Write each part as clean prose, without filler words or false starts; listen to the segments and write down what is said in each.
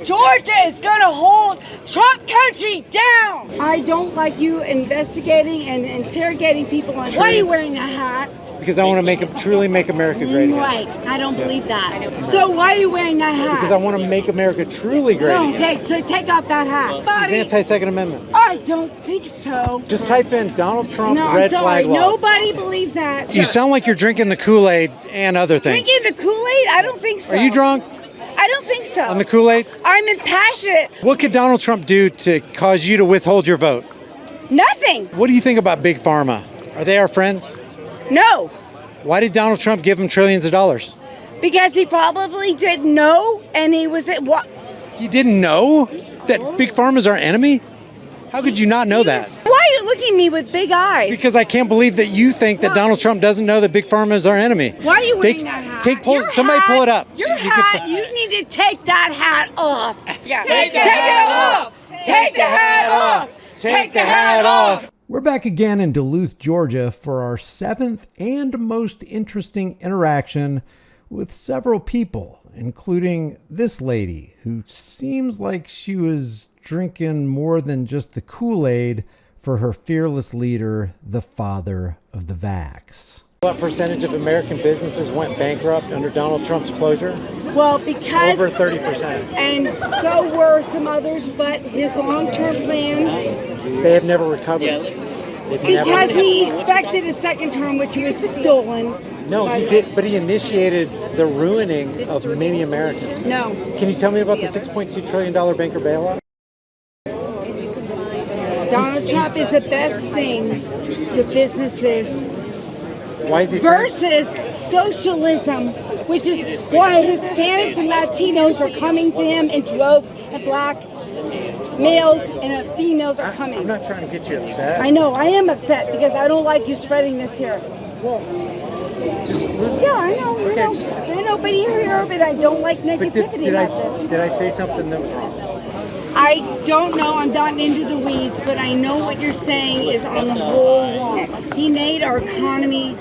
Georgia is going to hold Trump country down. I don't like you investigating and interrogating people on why are you wearing that hat? Because I want to truly make America great again. Right. I don't believe that. So why are you wearing that hat? Because I want to make America truly great again. Okay, so take off that hat. It's anti-Second Amendment. I don't think so. Just type in Donald Trump I'm red sorry. flag laws. Nobody believes that. You sound like you're drinking the Kool-Aid and other things. Drinking the Kool-Aid? I don't think so. Are you drunk? I don't think so. On the Kool-Aid? I'm impassionate. What could Donald Trump do to cause you to withhold your vote? Nothing. What do you think about Big Pharma? Are they our friends? No. Why did Donald Trump give them trillions of dollars? Because he probably didn't know, and he was at what? He didn't know that Big Pharma is our enemy? How could you not know that? Why are you looking at me with big eyes? Because I can't believe that you think that Donald Trump doesn't know that Big Pharma is our enemy. Why are you wearing that hat? Somebody pull it up. Your hat, you need to take that hat off. Yeah. Take it off. Take the hat off. Take the hat off. We're back again in Duluth, Georgia for our 7th and most interesting interaction with several people, including this lady who seems like she was drinking more than just the Kool-Aid for her fearless leader, the father of the vax. What percentage of American businesses went bankrupt under Donald Trump's closure? Well, because... Over 30%. And so were some others, but his long-term plan... They have never recovered. Because he expected a second term, which was stolen. No, he did, but he initiated the ruining of many Americans. No. Can you tell me about the $6.2 trillion banker bailout? Donald Trump is the best thing to businesses. Why is he versus socialism, which is why Hispanics and Latinos are coming to him in droves, and black males and females are coming. I'm not trying to get you upset. I know, I am upset because I don't like you spreading this here. Well, yeah, I know, okay. I know, but but I don't like negativity about this. Did I say something that was wrong? I don't know, I'm not into the weeds, but I know what you're saying is on the whole wrong. He made our economy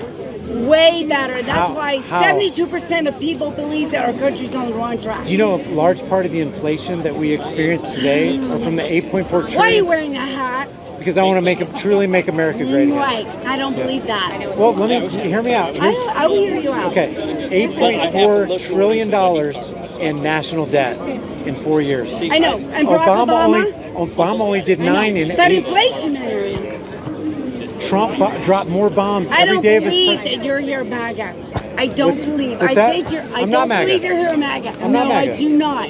way better. That's why 72% of people believe that our country's on the wrong track. Do you know a large part of the inflation that we experience today are from the 8.4 trillion? Why are you wearing that hat? Because I want to truly make America great again. Right. I don't believe that. Well, hear me out. I will hear you out. Okay. $8.4 trillion in national debt in 4 years. I know. And Obama only did 9 in 8. But inflationary. Trump dropped more bombs every day of his I don't believe that you're here MAGA. I don't believe. What's I that? think you're. I I'm don't not believe MAGA. you're here MAGA. I'm not MAGA. I do not.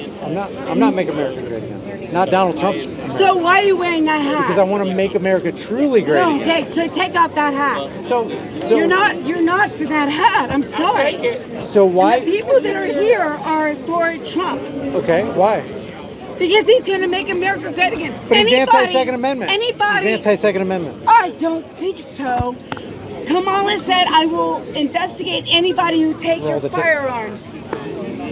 I'm not making America great again. Not Donald Trump's. So why are you wearing that hat? Because I want to make America truly great again. Okay, so take off that hat. So you're not for that hat. I'm sorry. So why? And the people that are here are for Trump. Okay, why? Because he's going to make America great again. But he's anti-Second Amendment. Anybody? He's anti-Second Amendment. I don't think so. Kamala said, I will investigate anybody who takes your firearms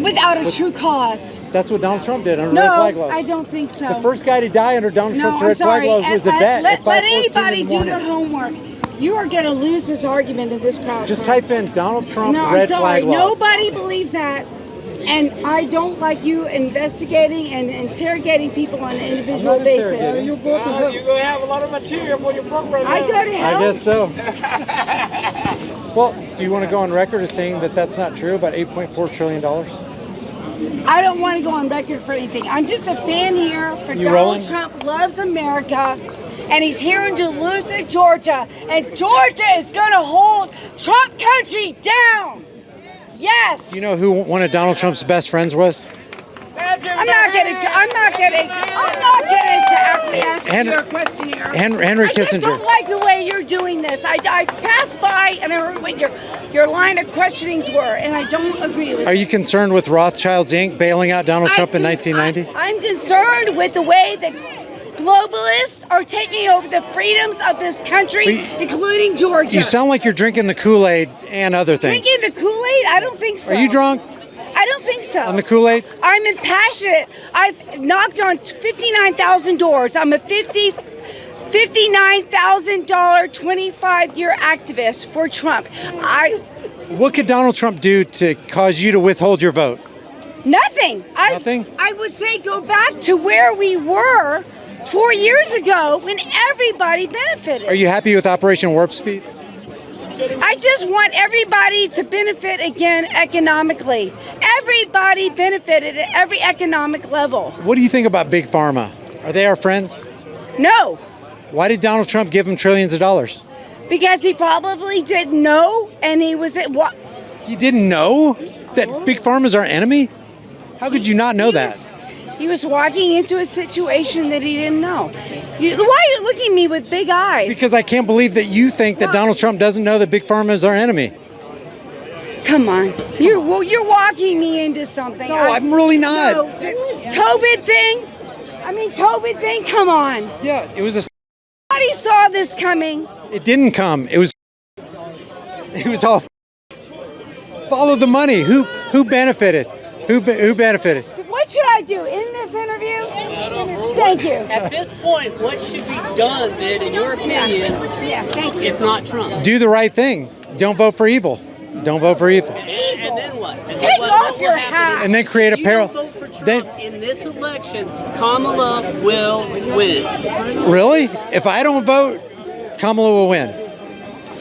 without a true cause. That's what Donald Trump did under red flag laws. No, I don't think so. The first guy to die under Donald Trump's red flag laws was a vet. Let anybody do their homework. You are going to lose this argument in this crowd. Just type in Donald Trump red flag laws. Nobody believes that. And I don't like you investigating and interrogating people on an individual basis. You're going to have a lot of material for your program. I go to hell. I guess so. Well, do you want to go on record as saying that that's not true about $8.4 trillion? I don't want to go on record for anything. I'm just a fan here for Donald Trump loves America. And he's here in Duluth, Georgia. And Georgia is going to hold Trump country down. Yes. Do you know who one of Donald Trump's best friends was? I'm not getting to acquiesce to your question here. Henry Kissinger. I don't like the way you're doing this. I passed by and I heard what your line of questionings were, and I don't agree with it. Are you concerned with Rothschilds Inc. bailing out Donald Trump in 1990? I'm concerned with the way that globalists are taking over the freedoms of this country, including Georgia. You sound like you're drinking the Kool-Aid and other things. Drinking the Kool-Aid? I don't think so. Are you drunk? I don't think so. On the Kool-Aid? I'm impassionate. I've knocked on 59,000 doors. I'm a $59,000 25-year activist for Trump. What could Donald Trump do to cause you to withhold your vote? Nothing. Nothing? I would say go back to where we were 4 years ago when everybody benefited. Are you happy with Operation Warp Speed? I just want everybody to benefit again economically. Everybody benefited at every economic level. What do you think about Big Pharma? Are they our friends? No, Why did Donald Trump give them trillions of dollars? because he probably didn't know, and he was at what? He didn't know that Big Pharma's our enemy? How could you not know that? He was walking into a situation that he didn't know. Why are you looking at me with big eyes? Because I can't believe that you think that Donald Trump doesn't know that Big Pharma is our enemy. Come on, you're walking me into something. No, I'm really not. No, the COVID thing. COVID thing. Come on. Yeah, it was a. Nobody saw this coming. It didn't come. It was all. Follow the money. Who benefited? Who benefited? What should I do in this interview? Thank you. At this point, what should be done then, in your opinion, Thank you. if not Trump? Do the right thing. Don't vote for evil. Don't vote for evil. And then what? And then Take what off will your happen hat. is And then create a if you peril. don't vote for Trump Then in this election, Kamala will win. really, if I don't vote, Kamala will win.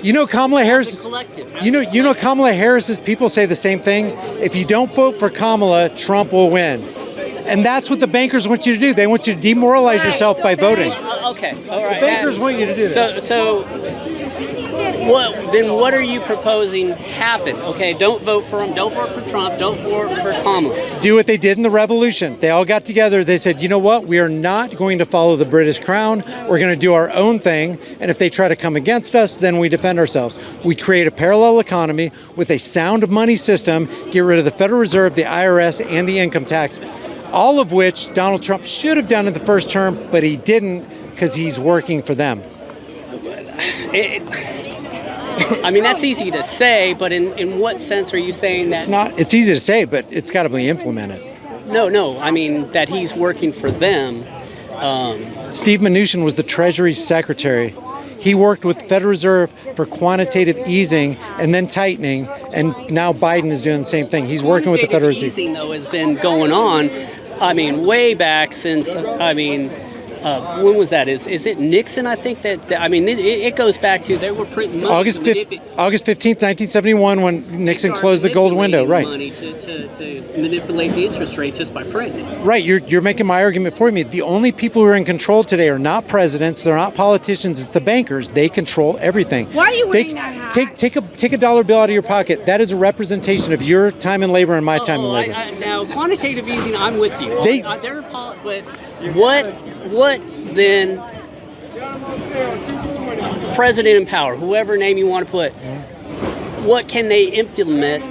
You know Kamala Harris. Collective. You know Kamala Harris's people say the same thing. If you don't vote for Kamala, Trump will win. And that's what the bankers want you to do. They want you to demoralize yourself by voting. Okay, all right. Bankers want you to do this. So what are you proposing happen? Okay, don't vote for him. Don't vote for Trump. Don't vote for Kamala. Do what they did in the revolution. They all got together. They said, you know what? We are not going to follow the British crown. We're going to do our own thing. And if they try to come against us, then we defend ourselves. We create a parallel economy with a sound money system, get rid of the Federal Reserve, the IRS, and the income tax, all of which Donald Trump should have done in the first term, but he didn't because he's working for them. That's easy to say, but in what sense are you saying that? It's easy to say, but it's got to be implemented. No, that he's working for them. Steve Mnuchin was the Treasury Secretary. He worked with the Federal Reserve for quantitative easing and then tightening, and now Biden is doing the same thing. He's working with the Federal Reserve. Easing, though, has been going on, way back since, when was that? Is it Nixon? I think it goes back to they were printing money. August 15th, 1971, when Nixon closed the gold window. Right. Money to manipulate the interest rate just by printing it. Right. You're making my argument for me. The only people who are in control today are not presidents. They're not politicians. It's the bankers. They control everything. Why are you wearing that hat? Take a dollar bill out of your pocket. That is a representation of your time and labor and my time and labor. Now, quantitative easing, I'm with you. But what then? President in power, whoever name you want to put, what can they implement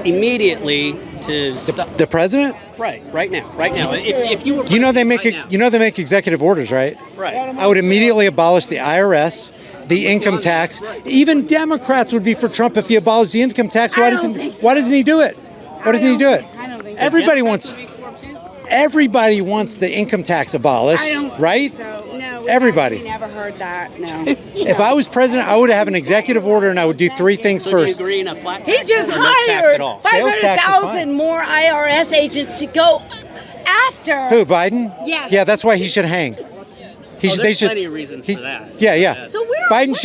immediately to stop the president? Right now. If you were they make executive orders, right? Right. I would immediately abolish the IRS, the income tax. Even Democrats would be for Trump if he abolished the income tax. Why doesn't he do it? Why doesn't he do it? I don't think so. Everybody wants the income tax abolished, right? No, everybody. We never heard that. No. If I was president, I would have an executive order, and I would do three things first. Do you agree in a flat tax? He just or no tax at hired all? 500,000 more IRS agents to go after. Who, Biden? Yes. Yeah, that's why he should hang. There's plenty of reasons for that. Yeah. So where Biden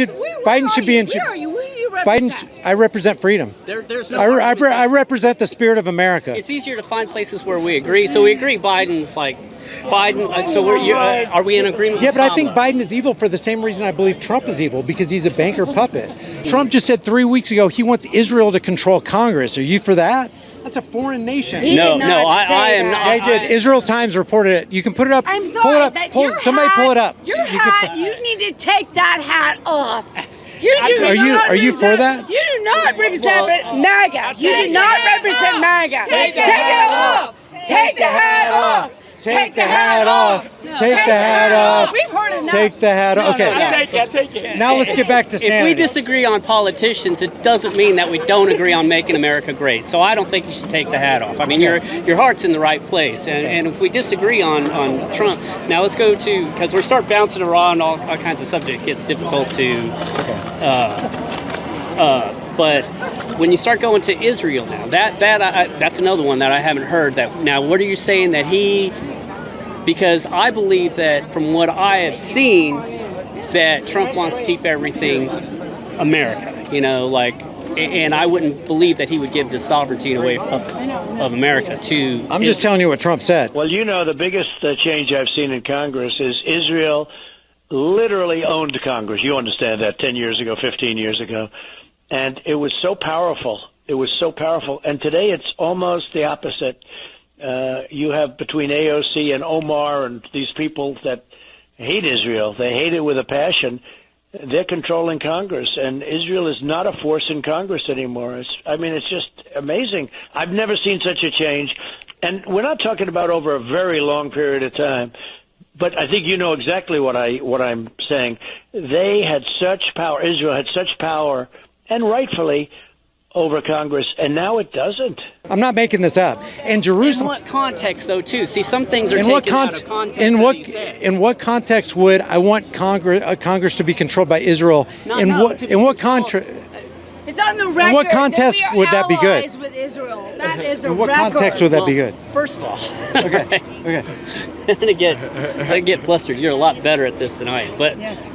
should be in. Where are you? Who do you represent? Biden. I represent freedom. There's no. I represent the spirit of America. It's easier to find places where we agree. So we agree. Biden's like Biden. So are we in agreement? Yeah, with but I think Kamala? Biden is evil for the same reason I believe Trump is evil, because he's a banker puppet. Trump just said 3 weeks ago he wants Israel to control Congress. Are you for that? That's a foreign nation. He did not say I am that. not. Yeah, I did. Israel Times reported it. You can put it up. I'm sorry, pull it up. but Somebody pull it up. Your You hat. You need to take that hat off. Are you for that? You do not represent MAGA. You do not represent MAGA. Take it off. Take the hat off. Take the hat off. Take the hat off. We've heard enough. Take the hat off. Okay. Take it. Now let's get back to sanity. If we disagree on politicians, it doesn't mean that we don't agree on making America great. So I don't think you should take the hat off. I mean, your heart's in the right place. And if we disagree on Trump, now let's go to, because we start bouncing around all kinds of subjects. It gets difficult to, but when you start going to Israel now, that's another one that I haven't heard. That now, what are you saying that he? Because I believe that from what I have seen, that Trump wants to keep everything America. And I wouldn't believe that he would give the sovereignty away of America to. I'm just telling you what Trump said. Well, the biggest change I've seen in Congress is Israel literally owned Congress. You understand that 10 years ago, 15 years ago. And it was so powerful. It was so powerful. And today it's almost the opposite. You have between AOC and Omar and these people that hate Israel. They hate it with a passion. They're controlling Congress, and Israel is not a force in Congress anymore. It's just amazing. I've never seen such a change. And we're not talking about over a very long period of time. But I think you know exactly what I'm saying. They had such power. Israel had such power, and rightfully, over Congress, and now it doesn't. I'm not making this up. And Jerusalem. In what context, though, too? See, some things are taken out of context. In what context would I want Congress to be controlled by Israel? In what context? It's on the record. In what context would that be good? With Israel. That is a In what record. context would that be good? First of all, Okay. I'm gonna get flustered. You're a lot better at this than I am. But Yes.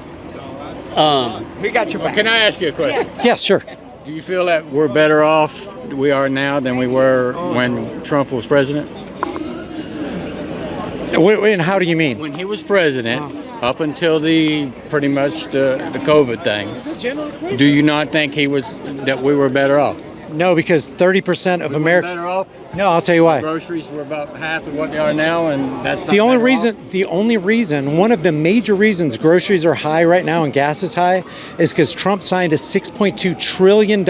We got your back. Can I ask you a question? Yes, sure. Do you feel that we're better off we are now than we were when Trump was president? And how do you mean? When he was president, up until pretty much the COVID thing, do you not think that we were better off? No, because 30% of We were America. better off. No, I'll tell you why. Groceries were about half of what they are now, and that's not The only better reason, one of the major reasons groceries are high right now and gas is high is because Trump signed a $6.2 trillion big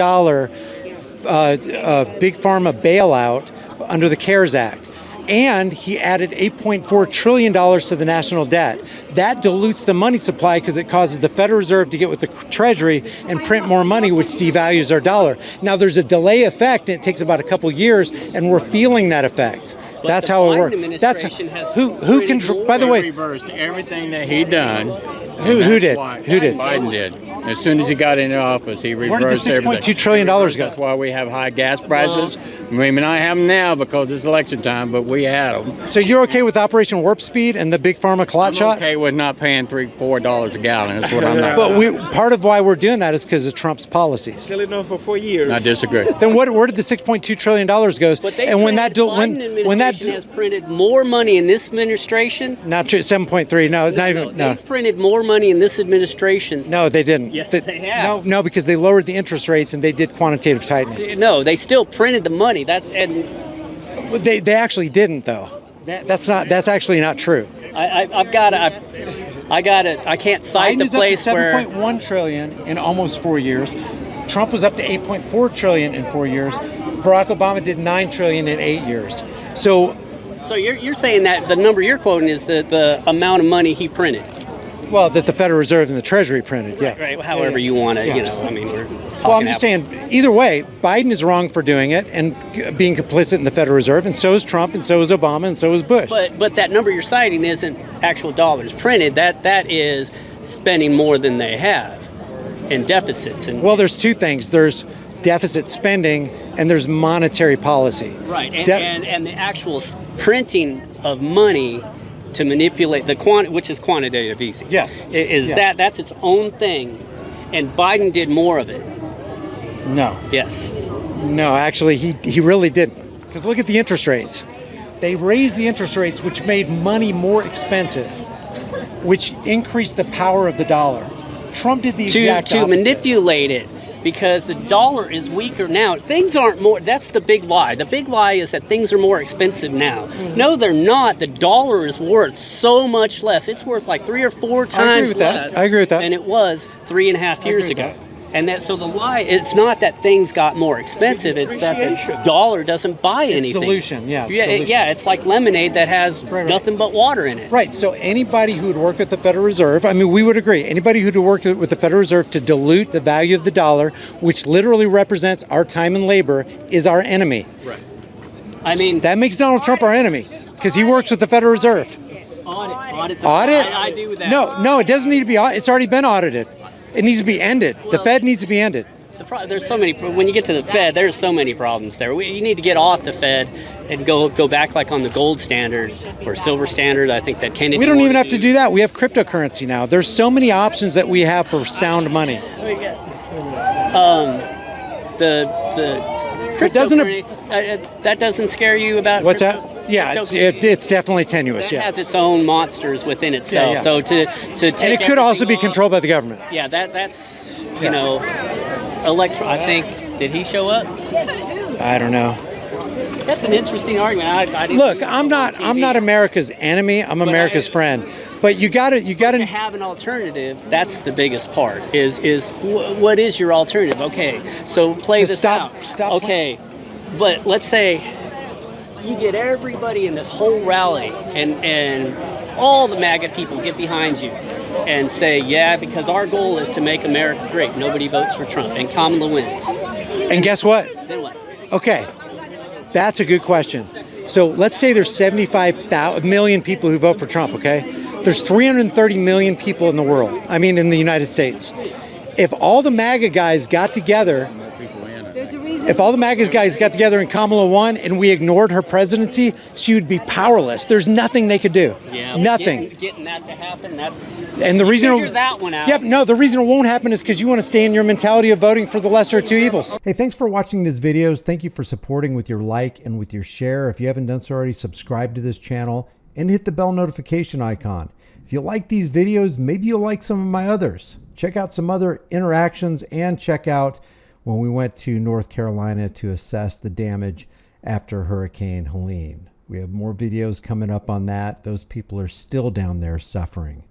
pharma bailout under the CARES Act. And he added $8.4 trillion to the national debt. That dilutes the money supply because it causes the Federal Reserve to get with the Treasury and print more money, which devalues our dollar. Now, there's a delay effect, and it takes about a couple years, and we're feeling that effect. That's how it works. That's who control. By the way, reversed everything that he done. Who did? Who did? Biden did. As soon as he got into office, he reversed Where did the everything. $6.2 trillion go? That's why we have high gas prices. We may not have them now because it's election time, but we had them. So you're okay with Operation Warp Speed and the big pharma clot I'm shot? okay with not paying $3-4 a gallon. That's what I'm not. But part of why we're doing that is because of Trump's policies. Still enough for 4 years. I disagree. Then where did the $6.2 trillion go? But they And when that has printed more money in this administration. not 7.3. No, not even. No, They've printed more money in this administration. no, they didn't. Yes, they have. No, because they lowered the interest rates and they did quantitative tightening. No, they still printed the money. They actually didn't though. That's actually not true. I can't cite the Biden's place up to where 7.1 trillion in almost 4 years. Trump was up to 8.4 trillion in 4 years. Barack Obama did 9 trillion in 8 years. So you're saying that the number you're quoting is the amount of money he printed. Well, that the Federal Reserve and the Treasury printed, yeah. Right, however you want to, Yeah. we're talking. Well, I'm just saying, either way, Biden is wrong for doing it and being complicit in the Federal Reserve, and so is Trump, and so is Obama, and so is Bush. But that number you're citing isn't actual dollars printed. That is spending more than they have, and deficits. And Well, there's two things. There's deficit spending, and there's monetary policy. right, and the actual printing of money to manipulate which is quantitative easing. Yes. That's its own thing, and Biden did more of it. No. Yes. No, actually, he really didn't. Because look at the interest rates. They raised the interest rates, which made money more expensive, which increased the power of the dollar. Trump did the exact to opposite. manipulate it. Because the dollar is weaker now. Things aren't more, that's the big lie. The big lie is that things are more expensive now. Mm-hmm. No, they're not. The dollar is worth so much less. It's worth like 3 or 4 times less I agree with that. than it was 3.5 years agree ago. with that. And so the lie, it's not that things got more expensive, it's that the dollar doesn't buy anything. dilution, yeah, it's Yeah, dilution. yeah, it's like lemonade that has Right. nothing but water in it. Right, so anybody who would work with the Federal Reserve, I mean, we would agree, anybody who would work with the Federal Reserve to dilute the value of the dollar, which literally represents our time and labor, is our enemy. Right. I mean, That makes Donald Trump our enemy, because he works with the Federal Reserve. audit. Audit? I do with that. No, it doesn't need to be audited. It's already been audited. It needs to be ended. The Fed needs to be ended. There's so many. When you get to the Fed, there's so many problems there. You need to get off the Fed and go back like on the gold standard or silver standard. I think that Kennedy. We don't even have to do that. We have cryptocurrency now. There's so many options that we have for sound money. The that doesn't scare you about what's that? Yeah, it's definitely tenuous. It has its own monsters within itself. Yeah. So to take and it could also be controlled by the government. Yeah, that's you know, I think, did he show up? I don't know. That's an interesting argument. I didn't Look, I'm not America's enemy. I'm America's friend. But you got to have an alternative. That's the biggest part. Is what is your alternative? Okay, so play this out. Okay, but let's say you get everybody in this whole rally, and all the MAGA people get behind you and say, yeah, because our goal is to make America great. Nobody votes for Trump, and Kamala wins. And guess what? Then what? Okay, that's a good question. So let's say there's 75 million people who vote for Trump, okay? There's 330 million people in the world. I mean, in the United States. If all the MAGA guys got together, and Kamala won and we ignored her presidency, she would be powerless. There's nothing they could do. Yeah, nothing. Getting that to happen, and the reason figure that one out. Yep, no, the reason it won't happen is because you want to stay in your mentality of voting for the lesser of two evils. Hey, thanks for watching these videos. Thank you for supporting with your like and with your share. If you haven't done so already, subscribe to this channel and hit the bell notification icon. If you like these videos, maybe you'll like some of my others. Check out some other interactions and check out when we went to North Carolina to assess the damage after Hurricane Helene. We have more videos coming up on that. Those people are still down there suffering.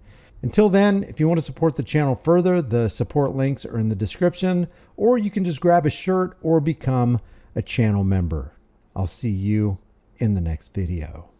Until then, if you want to support the channel further, the support links are in the description, or you can just grab a shirt or become a channel member. I'll see you in the next video.